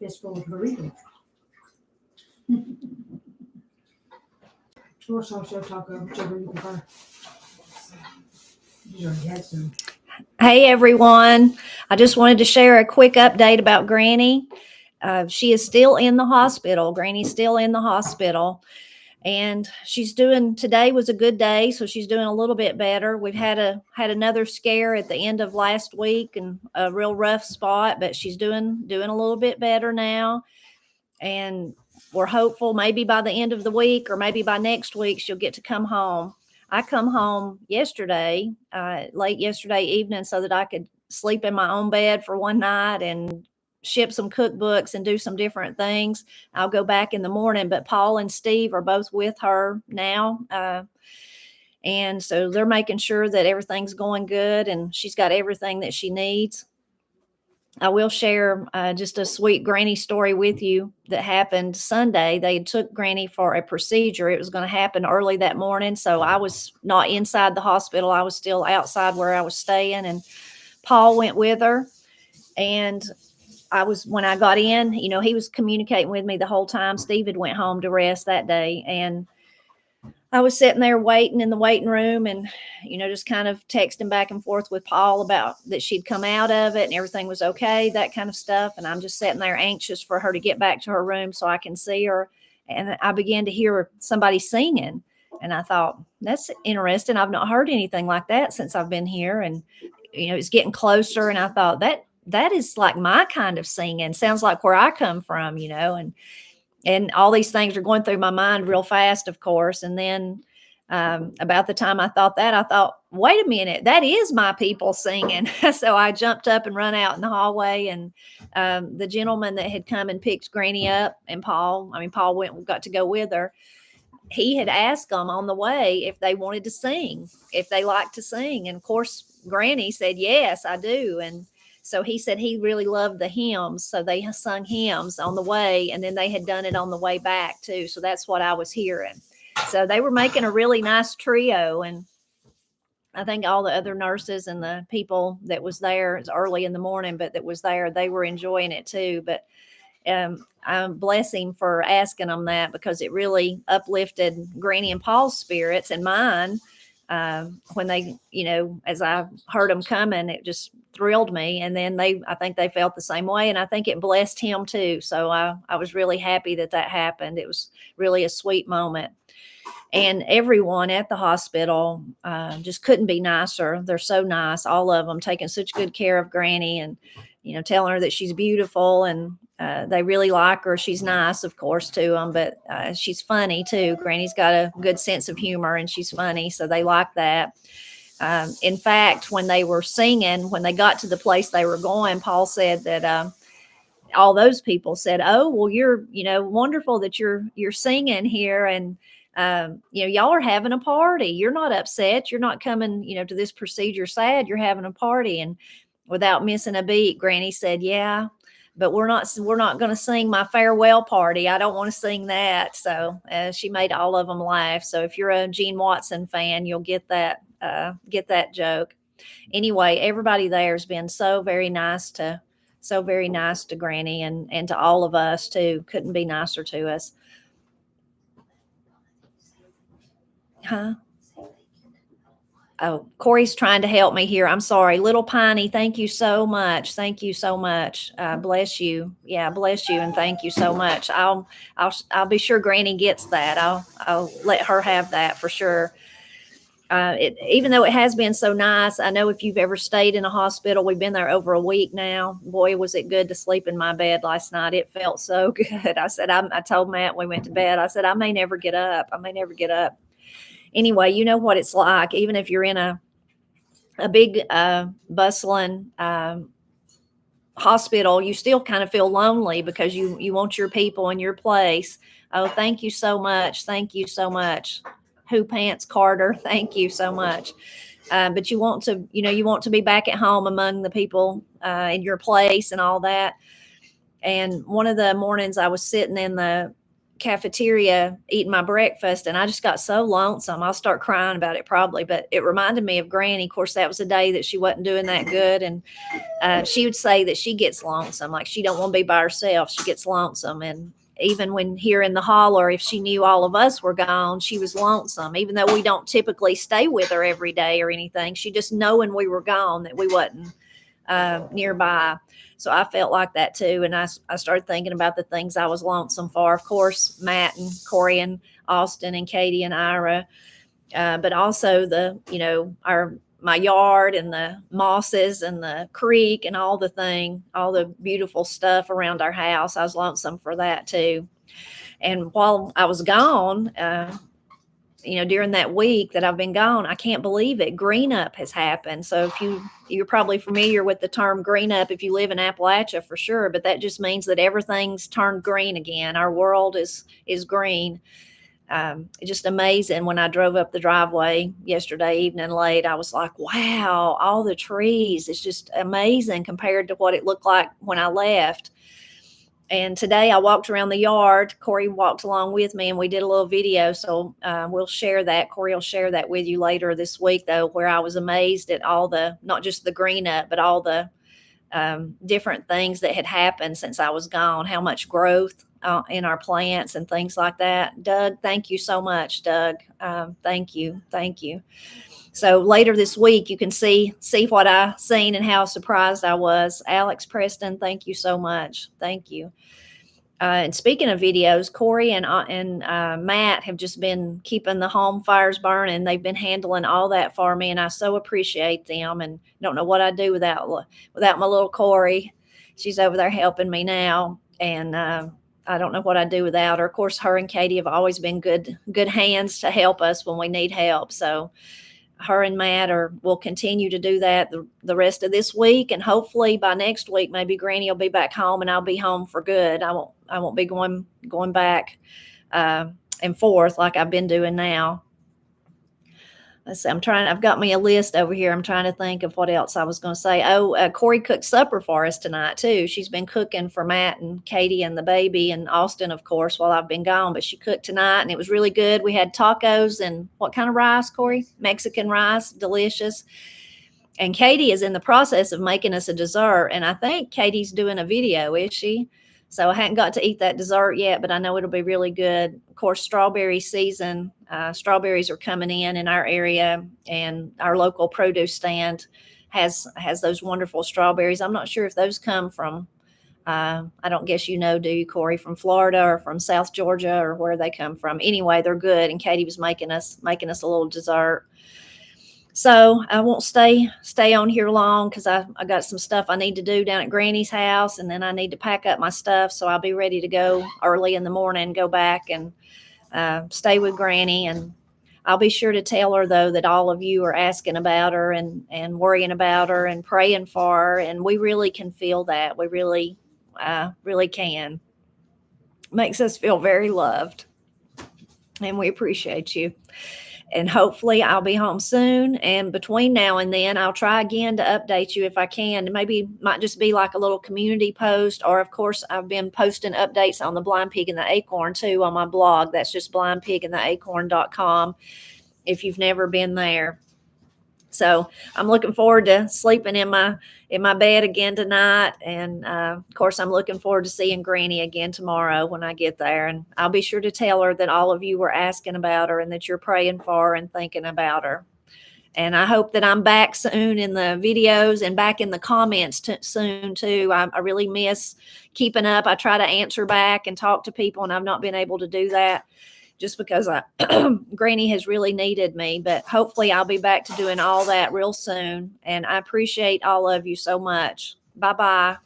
fistful of burritos. Or soft shell taco, whichever you prefer. You already had some. Hey everyone, I just wanted to share a quick update about Granny. She is still in the hospital. Granny's still in the hospital. And today was a good day, so she's doing a little bit better. We've had another scare at the end of last week and a real rough spot, but she's doing a little bit better now. And we're hopeful maybe by the end of the week or maybe by next week she'll get to come home. I come home yesterday, late yesterday evening, so that I could sleep in my own bed for one night and ship some cookbooks and do some different things. I'll go back in the morning, but Paul and Steve are both with her now. And so they're making sure that everything's going good and she's got everything that she needs. I will share just a sweet Granny story with you that happened Sunday. They took Granny for a procedure. It was going to happen early that morning. So I was not inside the hospital. I was still outside where I was staying, and Paul went with her. And when I got in, he was communicating with me the whole time. Steve had went home to rest that day. And I was sitting there waiting in the waiting room and, just kind of texting back and forth with Paul about that she'd come out of it and everything was okay, that kind of stuff. And I'm just sitting there anxious for her to get back to her room so I can see her. And I began to hear somebody singing. And I thought, that's interesting. I've not heard anything like that since I've been here. And, it's getting closer. And I thought that is like my kind of singing. Sounds like where I come from, and all these things are going through my mind real fast, of course. And then about the time I thought, wait a minute, that is my people singing. So I jumped up and run out in the hallway, and the gentleman that had come and picked Granny up, and Paul got to go with her. He had asked them on the way if they wanted to sing, if they liked to sing. And of course, Granny said, yes, I do. And so he said he really loved the hymns. So they sung hymns on the way, and then they had done it on the way back too. So that's what I was hearing. So they were making a really nice trio. And I think all the other nurses and the people that was there, it's early in the morning, but that was there, they were enjoying it too. But I'm bless him for asking them that, because it really uplifted Granny and Paul's spirits and mine. When they, as I heard them coming, it just thrilled me. And then I think they felt the same way. And I think it blessed him too. So I was really happy that happened. It was really a sweet moment. And everyone at the hospital just couldn't be nicer. They're so nice, all of them, taking such good care of Granny and, telling her that she's beautiful, and they really like her. She's nice, of course, to them, but she's funny too. Granny's got a good sense of humor and she's funny, so they like that. In fact, when they were singing, when they got to the place they were going, Paul said that all those people said, "Oh, well, you're, wonderful that you're singing here, and y'all are having a party. You're not upset. You're not coming, to this procedure sad. You're having a party." And without missing a beat, Granny said, "Yeah, but we're not going to sing my farewell party. I don't want to sing that." So she made all of them laugh. So if you're a Gene Watson fan, you'll get that joke. Anyway, everybody there has been so very nice to Granny and to all of us too. Couldn't be nicer to us. Huh? Oh, Corey's trying to help me here. I'm sorry. Little Piney, thank you so much. Thank you so much. Bless you. Yeah, bless you, and thank you so much. I'll be sure Granny gets that. I'll let her have that for sure. Even though it has been so nice, I know if you've ever stayed in a hospital, we've been there over a week now. Boy, was it good to sleep in my bed last night. It felt so good. I told Matt when we went to bed, I said, I may never get up. Anyway, you know what it's like. Even if you're in a big bustling hospital, you still kind of feel lonely because you want your people in your place. Oh, thank you so much. Thank you so much. Who Pants Carter, thank you so much. But you want to be back at home among the people in your place and all that. And one of the mornings I was sitting in the cafeteria eating my breakfast, and I just got so lonesome. I'll start crying about it probably, but it reminded me of Granny. Of course, that was a day that she wasn't doing that good, and she would say that she gets lonesome, like she don't want to be by herself. She gets lonesome, and even when here in the holler, if she knew all of us were gone, she was lonesome. Even though we don't typically stay with her every day or anything, she just knowing we were gone, that we wasn't nearby. So I felt like that too. And I started thinking about the things I was lonesome for. Of course, Matt and Corey and Austin and Katie and Ira, but also my yard and the mosses and the creek and all the beautiful stuff around our house. I was lonesome for that too. And while I was gone, during that week that I've been gone, I can't believe it. Green up has happened. So if you're probably familiar with the term green up if you live in Appalachia for sure, but that just means that everything's turned green again. Our world is green. It's just amazing. When I drove up the driveway yesterday evening late, I was like, wow, all the trees. It's just amazing compared to what it looked like when I left. And today I walked around the yard. Corey walked along with me and we did a little video. So we'll share that. Corey will share that with you later this week, though, where I was amazed at all not just the green up, but all the different things that had happened since I was gone, how much growth in our plants and things like that. Doug, thank you so much, Doug. Thank you. Thank you. So later this week, you can see what I seen and how surprised I was. Alex Preston, thank you so much. Thank you. And speaking of videos, Corey and Matt have just been keeping the home fires burning. They've been handling all that for me, and I so appreciate them. And don't know what I'd do without my little Corey. She's over there helping me now, and I don't know what I'd do without her. Of course, her and Katie have always been good hands to help us when we need help. So her and Matt will continue to do that the rest of this week, and hopefully by next week, maybe Granny will be back home and I'll be home for good. I won't be going back and forth like I've been doing now. Let's see. I've got me a list over here. I'm trying to think of what else I was going to say. Corey cooked supper for us tonight too. She's been cooking for Matt and Katie and the baby and Austin, of course, while I've been gone, but she cooked tonight and it was really good. We had tacos and what kind of rice, Corey? Mexican rice, delicious. And Katie is in the process of making us a dessert. And I think Katie's doing a video, is she? So I hadn't got to eat that dessert yet, but I know it'll be really good. Of course, strawberry season. Strawberries are coming in our area, and our local produce stand has those wonderful strawberries. I'm not sure if those come from, I don't guess do you, Corey, from Florida or from South Georgia or where they come from. Anyway, they're good, and Katie was making us a little dessert. So I won't stay on here long because I got some stuff I need to do down at Granny's house, and then I need to pack up my stuff. So I'll be ready to go early in the morning, go back and stay with Granny. And I'll be sure to tell her, though, that all of you are asking about her and worrying about her and praying for her. And we really can feel that. We really can. Makes us feel very loved. And we appreciate you. And hopefully I'll be home soon. And between now and then, I'll try again to update you if I can. Maybe might just be like a little community post. Or, of course, I've been posting updates on the Blind Pig and the Acorn, too, on my blog. That's just blindpigandtheacorn.com if you've never been there. So I'm looking forward to sleeping in my bed again tonight. And, of course, I'm looking forward to seeing Granny again tomorrow when I get there. And I'll be sure to tell her that all of you were asking about her and that you're praying for her and thinking about her. And I hope that I'm back soon in the videos and back in the comments soon, too. I really miss keeping up. I try to answer back and talk to people, and I've not been able to do that just because Granny has really needed me. But hopefully I'll be back to doing all that real soon. And I appreciate all of you so much. Bye-bye.